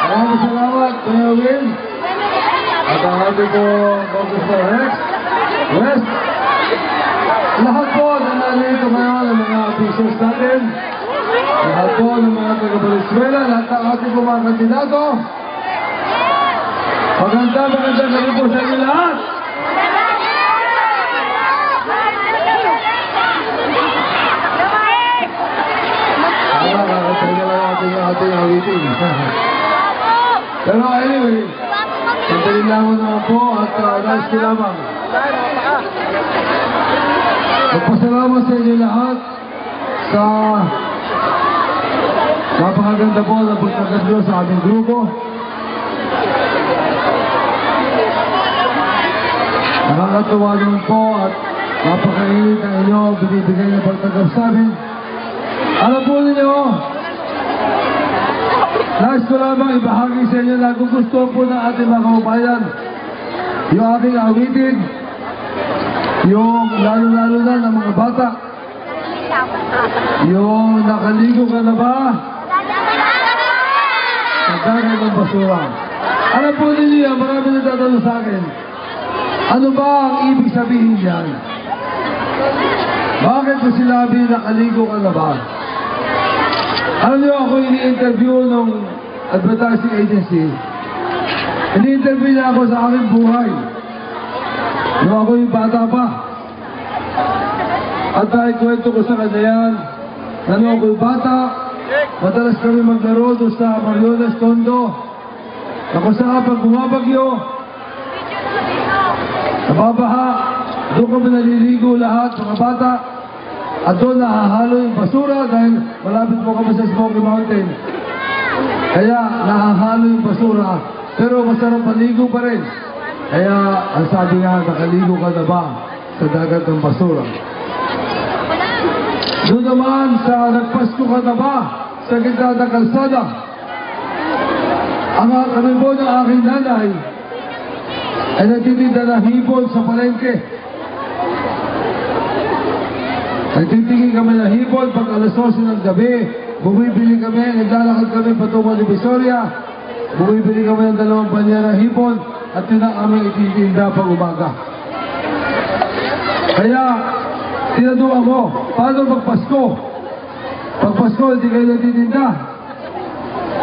Maraming salamat, Kuya Will. At ang ating po, Congressman Rex West. Lahat po na narito ngayon ng mga officials natin. Lahat po ng mga taga-Valenzuela, lahat ng ating po mga kandidato. Magandang gabi po sa inyo lahat. Kakatayin na lang ating awitin. Pero anyway, sandali lang naman po at nais ko lamang. Magpasalamat sa inyo lahat sa napakaganda po na pagkakasyo sa aming grupo. Nakakatuwa naman po at napakainit ang inyo binibigay na pagtanggap sa amin. Alam po ninyo, nais ko lamang ibahagi sa inyo na kung gusto po ng ating mga kababayan yung aking awitin, yung lalo-lalo na ng mga bata, yung nakaligo ka na ba sa dagat ng basura. Alam po ninyo yan, marami nagtatanong sa akin, ano ba ang ibig sabihin yan? Bakit ko sinabi nakaligo ka na ba? Alam niyo, ako ini-interview ng advertising agency. Ini-interview niya ako sa aking buhay. Nung ako yung bata pa. At kwento ko sa kanya yan, na nung ako yung bata, madalas kami maglaro doon sa Mariones Tondo. Ako sa pag bumabagyo, nababaha, doon kami naliligo lahat, mga bata. At doon nahahalo yung basura dahil malapit po kami sa Smoky Mountain. Kaya nahahalo yung basura, pero masarap maligo pa rin. Kaya ang sabi nga, nakaligo ka na ba sa dagat ng basura? Doon naman sa nagpasko ka na ba sa gitna ng kalsada? Ang kami po ng aking nanay ay nagtitinda na hipon sa palengke. Nagtitingin kami ng hipon pag alas 12 ng gabi. Bumibili kami, naglalakad kami patungo ni Visoria. Bumibili kami ng 2 banya ng hipon at yun ang aming ititinda pag umaga. Kaya, tinaduan ko, paano magpasko? Pag Pasko, hindi kayo nagtitinda.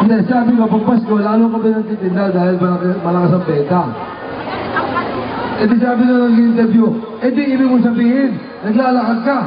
Hindi, sabi ko, pag Pasko, lalo kami nagtitinda dahil malakas ang beta. E di sabi na nag-interview, e di ibig mo sabihin, naglalakad ka.